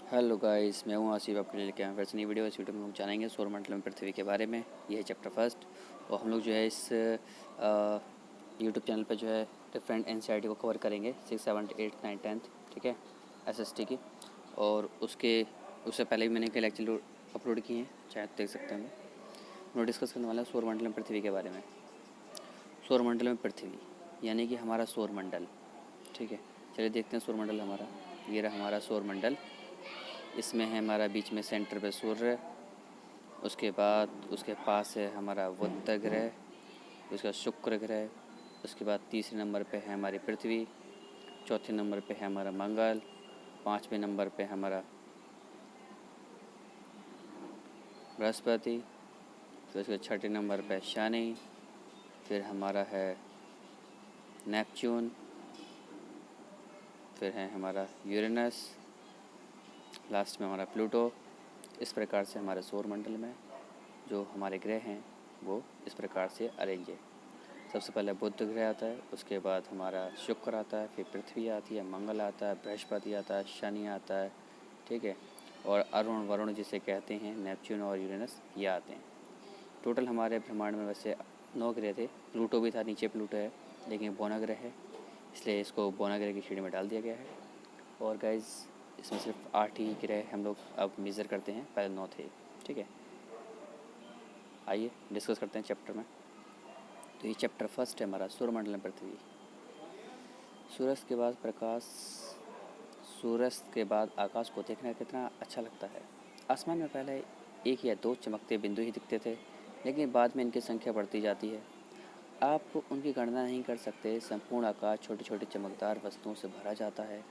Hello guys, मैं हूँ आसिफ। आपके लिए लेके आया फिर से नई वीडियो। इस वीडियो में हम जानेंगे सौरमंडल में पृथ्वी के बारे में। यह है चैप्टर फर्स्ट। और हम लोग जो है इस यूट्यूब चैनल पे जो है डिफरेंट एनसीईआरटी को कवर करेंगे 6, 7, 8, 9, 10, ठीक है, एसएसटी की। और उससे पहले भी मैंने कई लेक्चर अपलोड किए हैं, शायद देख सकते हैं। हम लोग डिस्कस करने वाले हैं सौरमंडल में पृथ्वी के बारे में। सौरमंडल में पृथ्वी यानी कि हमारा सौरमंडल, ठीक है। चलिए देखते हैं सौरमंडल हमारा। ये रहा हमारा सौरमंडल। इसमें है हमारा बीच में सेंटर पे सूर्य, उसके बाद उसके पास है हमारा बुध ग्रह, उसका शुक्र ग्रह, उसके बाद तीसरे नंबर पे है हमारी पृथ्वी, चौथे नंबर पे है हमारा मंगल, पाँचवें नंबर पे हमारा बृहस्पति, फिर उसके छठे नंबर पे शनि, फिर हमारा है नेपच्यून, फिर है हमारा यूरेनस, लास्ट में हमारा प्लूटो। इस प्रकार से हमारे सौरमंडल में जो हमारे ग्रह हैं वो इस प्रकार से अरेंज है। सबसे पहले बुध ग्रह आता है, उसके बाद हमारा शुक्र आता है, फिर पृथ्वी आती है, मंगल आता है, बृहस्पति आता है, शनि आता है, ठीक है। और अरुण वरुण जिसे कहते हैं, नेपच्यून और यूरेनस, ये आते हैं। टोटल हमारे ब्रह्मांड में वैसे 9 ग्रह थे। प्लूटो भी था, नीचे प्लूटो है, लेकिन बौना ग्रह है, इसलिए इसको बौना ग्रह की श्रेणी में डाल दिया गया है। और गाइज इसमें सिर्फ 8 ही ग्रह हम लोग अब मेज़र करते हैं, पहले 9 थे, ठीक है। आइए डिस्कस करते हैं चैप्टर में। तो ये चैप्टर फर्स्ट है हमारा सौरमंडल में पृथ्वी। सूरज के बाद आकाश को देखना कितना अच्छा लगता है। आसमान में पहले 1 या 2 चमकते बिंदु ही दिखते थे, लेकिन बाद में इनकी संख्या बढ़ती जाती है। आप उनकी गणना नहीं कर सकते। संपूर्ण आकाश छोटे छोटे चमकदार वस्तुओं से भरा जाता है।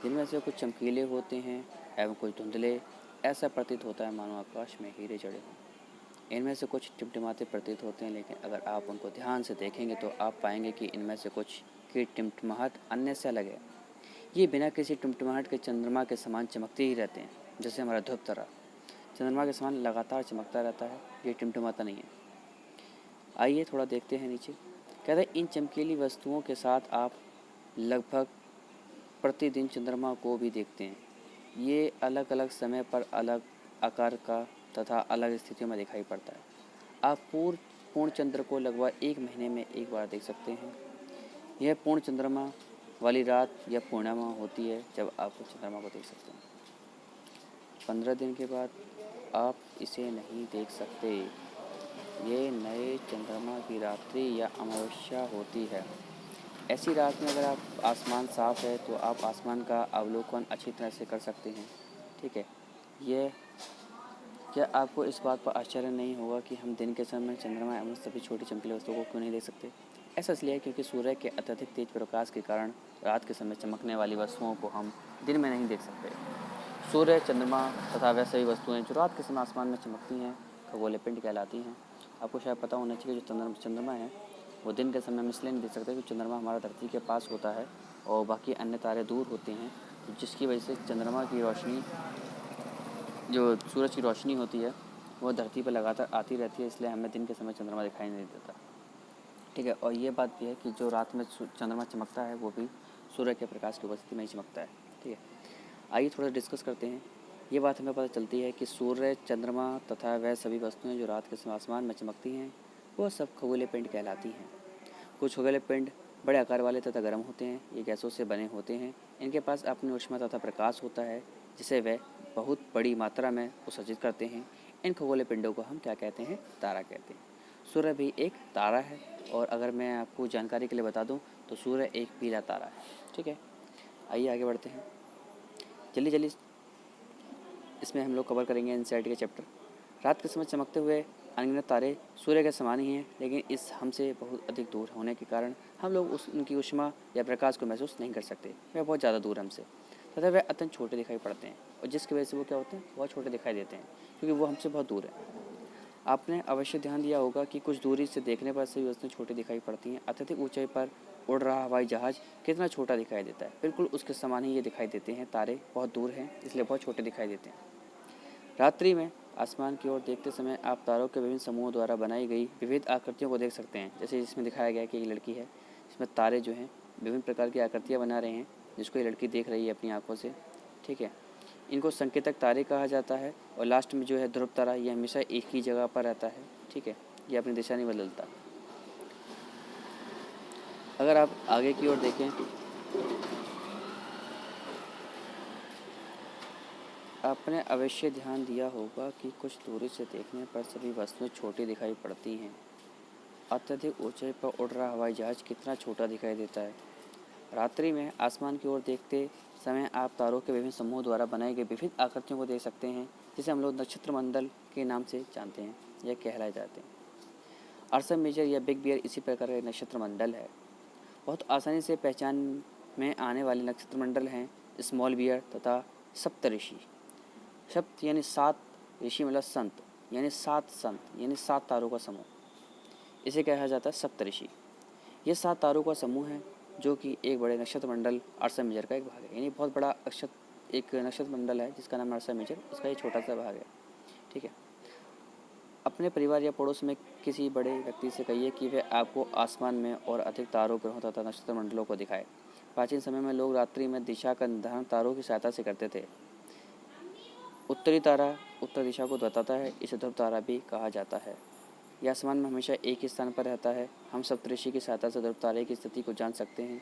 जिनमें से कुछ चमकीले होते हैं एवं कुछ धुंधले। ऐसा प्रतीत होता है मानो आकाश में हीरे जड़े हों। इनमें से कुछ टिमटिमाते प्रतीत होते हैं, लेकिन अगर आप उनको ध्यान से देखेंगे तो आप पाएंगे कि इनमें से कुछ की टिमटिमाहट अन्य से अलग है। ये बिना किसी टिमटिमाहट के चंद्रमा के समान चमकते ही रहते हैं। जैसे हमारा ध्रुव तारा चंद्रमा के समान लगातार चमकता रहता है, ये टिमटिमाता नहीं है। आइए थोड़ा देखते हैं नीचे। कहते हैं इन चमकीली वस्तुओं के साथ आप लगभग प्रतिदिन चंद्रमा को भी देखते हैं। ये अलग अलग समय पर अलग आकार का तथा अलग स्थितियों में दिखाई पड़ता है। आप पूर्ण चंद्र को लगभग 1 महीने में एक बार देख सकते हैं। यह पूर्ण चंद्रमा वाली रात या पूर्णिमा होती है जब आप चंद्रमा को देख सकते हैं। 15 दिन के बाद आप इसे नहीं देख सकते। ये नए चंद्रमा की रात्रि या अमावस्या होती है। ऐसी रात में अगर आप आसमान साफ है तो आप आसमान का अवलोकन अच्छी तरह से कर सकते हैं, ठीक है। ये क्या आपको इस बात पर आश्चर्य नहीं होगा कि हम दिन के समय चंद्रमा एवं सभी छोटी चमकीली वस्तुओं को क्यों नहीं देख सकते? ऐसा इसलिए है क्योंकि सूर्य के अत्यधिक तेज प्रकाश के कारण रात के समय चमकने वाली वस्तुओं को हम दिन में नहीं देख सकते। सूर्य, चंद्रमा तथा वह सभी वस्तुएं जो रात के समय आसमान में चमकती हैं खगोलीय पिंड कहलाती हैं। आपको शायद पता होना चाहिए जो चंद्रमा है वो दिन के समय हम इसलिए नहीं देख सकते क्योंकि चंद्रमा हमारा धरती के पास होता है और बाकी अन्य तारे दूर होते हैं, जिसकी वजह से चंद्रमा की रोशनी, जो सूरज की रोशनी होती है, वो धरती पर लगातार आती रहती है, इसलिए हमें दिन के समय चंद्रमा दिखाई नहीं देता, ठीक है। और ये बात भी है कि जो रात में चंद्रमा चमकता है वो भी सूर्य के प्रकाश की उपस्थिति में ही चमकता है, ठीक है। आइए थोड़ा डिस्कस करते हैं। ये बात हमें पता चलती है कि सूर्य, चंद्रमा तथा वह सभी वस्तुएं जो रात के समय आसमान में चमकती हैं वो सब खगोलीय पिंड कहलाती हैं। कुछ खगोलीय पिंड बड़े आकार वाले तथा गर्म होते हैं। ये गैसों से बने होते हैं। इनके पास अपनी ऊष्मा तथा प्रकाश होता है जिसे वे बहुत बड़ी मात्रा में उत्सर्जित करते हैं। इन खगोलीय पिंडों को हम क्या कहते हैं? तारा कहते हैं। सूर्य भी एक तारा है, और अगर मैं आपको जानकारी के लिए बता दूं तो सूर्य एक पीला तारा है, ठीक है। आइए आगे बढ़ते हैं। जल्दी इसमें हम लोग कवर करेंगे एनसीईआरटी के चैप्टर। रात के समय चमकते हुए अनगिनत तारे सूर्य के समान ही हैं, लेकिन इस हमसे बहुत अधिक दूर होने के कारण हम लोग उनकी ऊष्मा या प्रकाश को महसूस नहीं कर सकते। वह बहुत ज़्यादा दूर हमसे तथा वह अत्यंत छोटे दिखाई पड़ते हैं, और जिसकी वजह से वो क्या होते हैं? बहुत छोटे दिखाई देते हैं क्योंकि वो हमसे बहुत दूर है। आपने अवश्य ध्यान दिया होगा कि कुछ दूरी से देखने पर सभी वस्तुएं छोटी दिखाई पड़ती हैं। अत्यधिक ऊंचाई पर उड़ रहा हवाई जहाज कितना छोटा दिखाई देता है, बिल्कुल उसके समान ही ये दिखाई देते हैं। तारे बहुत दूर हैं इसलिए बहुत छोटे दिखाई देते हैं। रात्रि में आसमान की ओर देखते समय आप तारों के विभिन्न समूहों द्वारा बनाई गई विविध आकृतियों को देख सकते हैं। जैसे इसमें दिखाया गया है कि एक लड़की है, इसमें तारे जो हैं विभिन्न प्रकार की आकृतियाँ बना रहे हैं, जिसको ये लड़की देख रही है अपनी आंखों से, ठीक है। इनको संकेतक तारे कहा जाता है। और लास्ट में जो है ध्रुव तारा, ये हमेशा एक ही जगह पर रहता है, ठीक है, ये अपनी दिशा नहीं बदलता। अगर आप आगे की ओर देखें, आपने अवश्य ध्यान दिया होगा कि कुछ दूरी से देखने पर सभी वस्तुएं छोटी दिखाई पड़ती हैं। अत्यधिक ऊंचाई पर उड़ रहा हवाई जहाज कितना छोटा दिखाई देता है। रात्रि में आसमान की ओर देखते समय आप तारों के विभिन्न समूहों द्वारा बनाए गए विभिन्न आकृतियों को देख सकते हैं, जिसे हम लोग नक्षत्र मंडल के नाम से जानते हैं या कहलाए जाते हैं। अर्सा मेजर या बिग बियर इसी प्रकार का नक्षत्र मंडल है। बहुत आसानी से पहचान में आने वाले नक्षत्र मंडल हैं स्मॉल बियर तथा सप्तऋषि। सप्त यानी 7, ऋषि मतलब संत, यानी 7 संत, यानी 7 तारों का समूह, इसे कहा जाता है सप्तऋषि। ये 7 तारों का समूह है जो कि एक बड़े नक्षत्र मंडल अर्सा मेजर का एक भाग है। यानी बहुत बड़ा एक नक्षत्र मंडल है जिसका नाम अर्सा मेजर, उसका ये छोटा सा भाग है, ठीक है। अपने परिवार या पड़ोस में किसी बड़े व्यक्ति से कहिए कि वह आपको आसमान में और अधिक तारों, ग्रहों तथा नक्षत्र मंडलों को दिखाए। प्राचीन समय में लोग रात्रि में दिशा का निर्धारण तारों की सहायता से करते थे। उत्तरी तारा उत्तर दिशा को बताता है, इसे ध्रुव तारा भी कहा जाता है। यह आसमान में हमेशा एक ही स्थान पर रहता है। हम सप्तऋषि की सहायता से ध्रुव तारे की स्थिति को जान सकते हैं।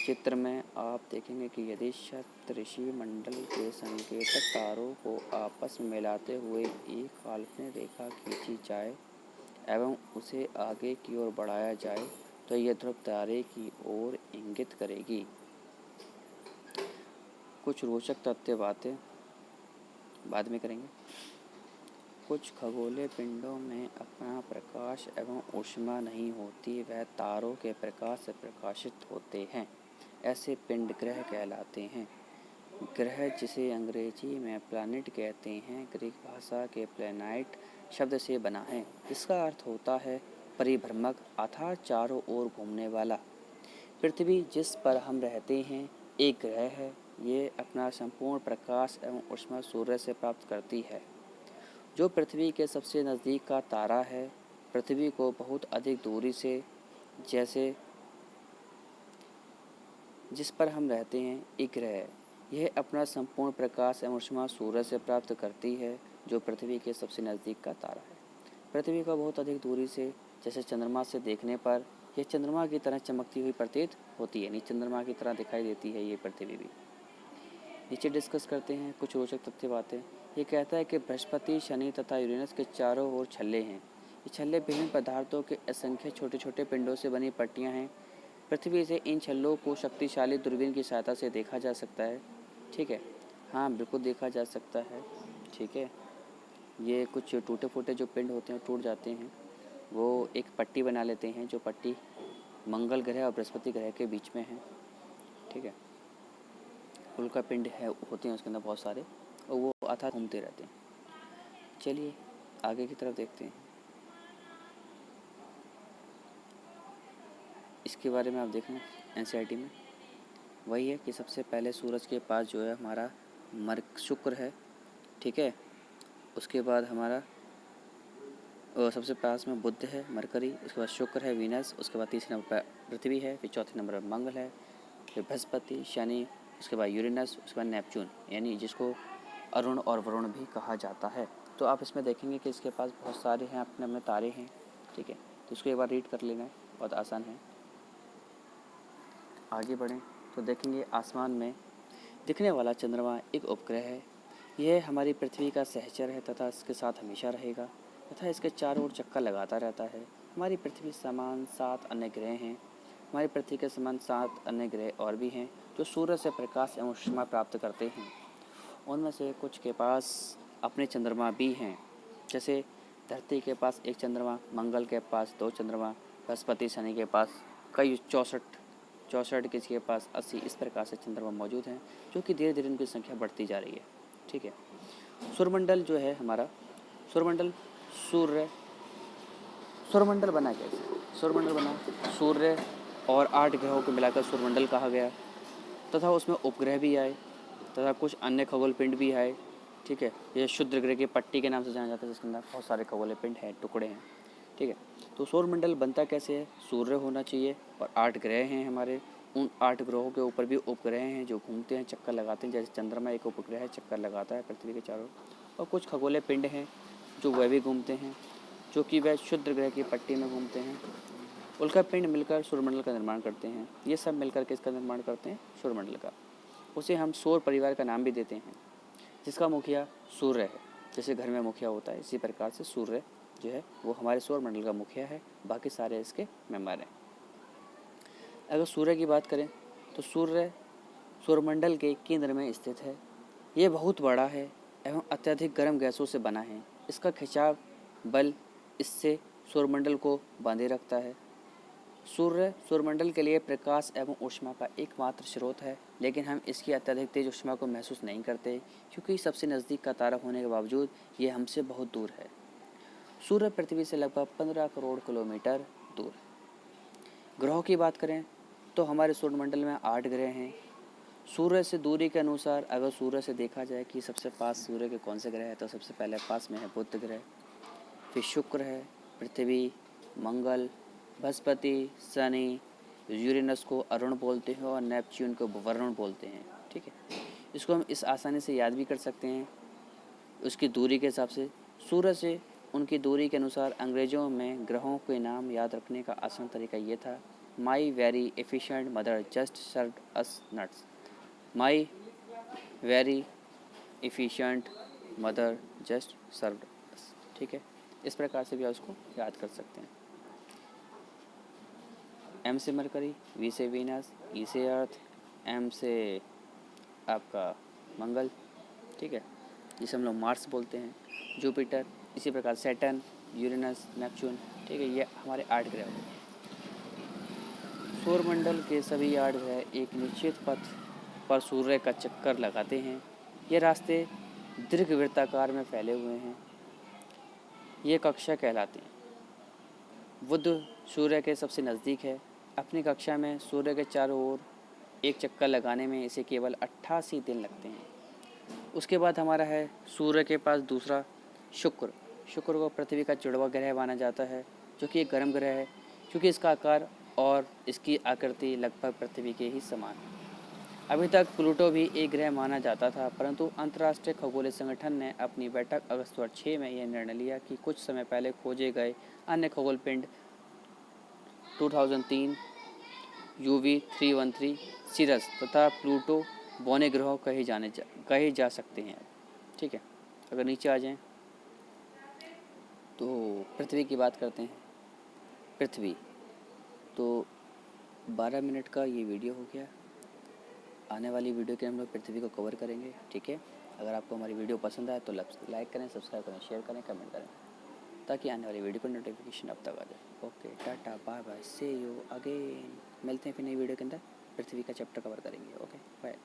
चित्र में आप देखेंगे कि यदि सप्तऋषि मंडल के संकेतक तारों को आपस में मिलाते हुए एक काल्पनिक रेखा खींची जाए एवं उसे आगे की ओर बढ़ाया जाए तो यह ध्रुव तारे की ओर इंगित करेगी। कुछ रोचक तथ्य बातें बाद में करेंगे। कुछ खगोलीय पिंडों में अपना प्रकाश एवं ऊष्मा नहीं होती, वह तारों के प्रकाश से प्रकाशित होते हैं। ऐसे पिंड ग्रह कहलाते हैं। ग्रह, जिसे अंग्रेजी में प्लैनेट कहते हैं, ग्रीक भाषा के प्लैनाइट शब्द से बना है। इसका अर्थ होता है परिभ्रमक, अर्थात चारों ओर घूमने वाला। पृथ्वी, जिस पर हम रहते हैं, एक ग्रह है। ये अपना संपूर्ण प्रकाश एवं ऊष्मा सूर्य से प्राप्त करती है, जो पृथ्वी के सबसे नज़दीक का तारा है। पृथ्वी को बहुत अधिक दूरी से, जैसे जिस पर हम रहते हैं, एक ग्रह है। यह अपना संपूर्ण प्रकाश एवं ऊष्मा सूर्य से प्राप्त करती है, जो पृथ्वी के सबसे नज़दीक का तारा है। पृथ्वी को बहुत अधिक दूरी से, जैसे चंद्रमा से देखने पर यह चंद्रमा की तरह चमकती हुई प्रतीत होती है। यानी चंद्रमा की तरह दिखाई देती है ये पृथ्वी भी। नीचे डिस्कस करते हैं कुछ रोचक तथ्य बातें। ये कहता है कि बृहस्पति, शनि तथा यूरेनस के चारों ओर छल्ले हैं। ये छल्ले विभिन्न पदार्थों के असंख्य छोटे छोटे पिंडों से बनी पट्टियाँ हैं। पृथ्वी से इन छल्लों को शक्तिशाली दूरबीन की सहायता से देखा जा सकता है, ठीक है। हाँ, बिल्कुल देखा जा सकता है, ठीक है। ये कुछ टूटे फूटे जो पिंड होते हैं, टूट जाते हैं, वो एक पट्टी बना लेते हैं, जो पट्टी मंगल ग्रह और बृहस्पति ग्रह के बीच में है, ठीक है। उल्का पिंड है होते हैं उसके अंदर बहुत सारे, और वो अर्थात घूमते रहते हैं। चलिए आगे की तरफ देखते हैं। इसके बारे में आप देखें एनसीईआरटी में वही है कि सबसे पहले सूरज के पास जो है हमारा शुक्र है, ठीक है। उसके बाद हमारा सबसे पास में बुध है, मरकरी, उसके बाद शुक्र है, वीनस, उसके बाद तीसरे नंबर पर पृथ्वी है, फिर चौथे नंबर पर मंगल है, फिर बृहस्पति, शनि, उसके बाद यूरेनस, उसके बाद नेपच्यून, यानी जिसको अरुण और वरुण भी कहा जाता है। तो आप इसमें देखेंगे कि इसके पास बहुत सारे हैं, अपने अपने तारे हैं, ठीक है। तो इसको एक बार रीड कर लेना है, बहुत आसान है। आगे बढ़ें तो देखेंगे आसमान में दिखने वाला चंद्रमा एक उपग्रह है। यह हमारी पृथ्वी का सहचर है तथा इसके साथ हमेशा रहेगा तथा इसके चारों ओर चक्कर लगाता रहता है। हमारी पृथ्वी समान 7 अन्य ग्रह हैं। हमारी पृथ्वी के समान 7 अन्य ग्रह और भी हैं जो सूर्य से प्रकाश एवं ऊष्मा प्राप्त करते हैं। उनमें से कुछ के पास अपने चंद्रमा भी हैं, जैसे धरती के पास एक चंद्रमा, मंगल के पास 2 चंद्रमा, बृहस्पति, शनि के पास कई 64, किसी के पास 80, इस प्रकार से चंद्रमा मौजूद हैं, जो कि धीरे धीरे उनकी संख्या बढ़ती जा रही है, ठीक है। सूर्यमंडल जो है हमारा, सूर्यमंडल बना कैसे? सूर्यमंडल बना सूर्य और 8 ग्रहों को मिलाकर सूर्यमंडल कहा गया, तथा उसमें उपग्रह भी आए तथा कुछ अन्य खगोल पिंड भी आए, ठीक है। ये क्षुद्र ग्रह की पट्टी के नाम से जाना जाता है, जिसके अंदर बहुत सारे खगोलीय पिंड हैं, टुकड़े हैं, ठीक है। तो सौरमंडल बनता कैसे है? सूर्य होना चाहिए और 8 ग्रह हैं हमारे, उन 8 ग्रहों के ऊपर भी उपग्रह हैं जो घूमते हैं, चक्कर लगाते हैं। जैसे चंद्रमा एक उपग्रह है, चक्कर लगाता है पृथ्वी के चारों। और कुछ खगोलीय पिंड हैं जो वह भी घूमते हैं, जो कि वह क्षुद्र ग्रह की पट्टी में घूमते हैं। उल्का पिंड मिलकर सूर्यमंडल का निर्माण करते हैं। ये सब मिलकर किसका निर्माण करते हैं? सूर्यमंडल का। उसे हम सौर परिवार का नाम भी देते हैं, जिसका मुखिया सूर्य है। जैसे घर में मुखिया होता है, इसी प्रकार से सूर्य जो है वो हमारे सौरमंडल का मुखिया है, बाकी सारे इसके मेंबर हैं। अगर सूर्य की बात करें तो सूर्य सौरमंडल के केंद्र में स्थित है। ये बहुत बड़ा है एवं अत्यधिक गर्म गैसों से बना है। इसका खिंचाव बल इससे सौरमंडल को बांधे रखता है। सूर्य सौरमंडल के लिए प्रकाश एवं ऊष्मा का एकमात्र स्रोत है, लेकिन हम इसकी अत्यधिक तेज ऊष्मा को महसूस नहीं करते, क्योंकि सबसे नज़दीक का तारा होने के बावजूद ये हमसे बहुत दूर है। सूर्य पृथ्वी से लगभग 15 करोड़ किलोमीटर दूर है। ग्रहों की बात करें तो हमारे सौरमंडल में 8 ग्रह हैं। सूर्य से दूरी के अनुसार अगर सूर्य से देखा जाए कि सबसे पास सूर्य के कौन से ग्रह है, तो सबसे पहले पास में है बुध ग्रह, फिर शुक्र है, पृथ्वी, मंगल, बृहस्पति, शनि, यूरेनस को अरुण बोलते हैं और नेपच्यून को वरुण बोलते हैं। ठीक है, इसको हम इस आसानी से याद भी कर सकते हैं उसकी दूरी के हिसाब से। सूर्य से उनकी दूरी के अनुसार अंग्रेज़ों में ग्रहों के नाम याद रखने का आसान तरीका ये था: my very efficient mother just served us nuts. My very efficient mother just served us. ठीक है, इस प्रकार से भी आप उसको याद कर सकते हैं। एम से मरकरी, वी से वीनस, ई से अर्थ, एम से आपका मंगल। ठीक है, जिसे हम लोग मार्स बोलते हैं, जुपिटर, इसी प्रकार सैटर्न, यूरेनस, नेपच्यून। ठीक है, ये हमारे 8 ग्रह हैं। सौरमंडल के सभी 8 ग्रह एक निश्चित पथ पर सूर्य का चक्कर लगाते हैं। ये रास्ते दीर्घवृत्ताकार में फैले हुए हैं। ये कक्षा कहलाते हैं। बुध सूर्य के सबसे नज़दीक है। अपनी कक्षा में सूर्य के चारों ओर एक चक्कर लगाने में इसे केवल 88 दिन लगते हैं। उसके बाद हमारा है सूर्य के पास दूसरा शुक्र। शुक्र को पृथ्वी का जुड़वा ग्रह माना जाता है, जो कि एक गर्म ग्रह है, क्योंकि इसका आकार और इसकी आकृति लगभग पृथ्वी के ही समान है। अभी तक प्लूटो भी एक ग्रह माना जाता था, परंतु अंतर्राष्ट्रीय खगोलीय संगठन ने अपनी बैठक अगस्त 2006 में यह निर्णय लिया कि कुछ समय पहले खोजे गए अन्य खगोल पिंड 2003 UV313 सिरस तथा प्लूटो बौने ग्रह कहे जा सकते हैं। ठीक है, अगर नीचे आ जाएं तो पृथ्वी की बात करते हैं। पृथ्वी तो 12 मिनट का ये वीडियो हो गया। आने वाली वीडियो के हम लोग पृथ्वी को कवर करेंगे। ठीक है, अगर आपको हमारी वीडियो पसंद आए तो लाइक करें, सब्सक्राइब करें, शेयर करें, कमेंट करें, ताकि आने वाली वीडियो का नोटिफिकेशन अब तक आ जाए। Okay, tata, bye bye, see you again. मिलते हैं फिर नई वीडियो के अंदर, पृथ्वी का चैप्टर कवर करेंगे। Okay, bye.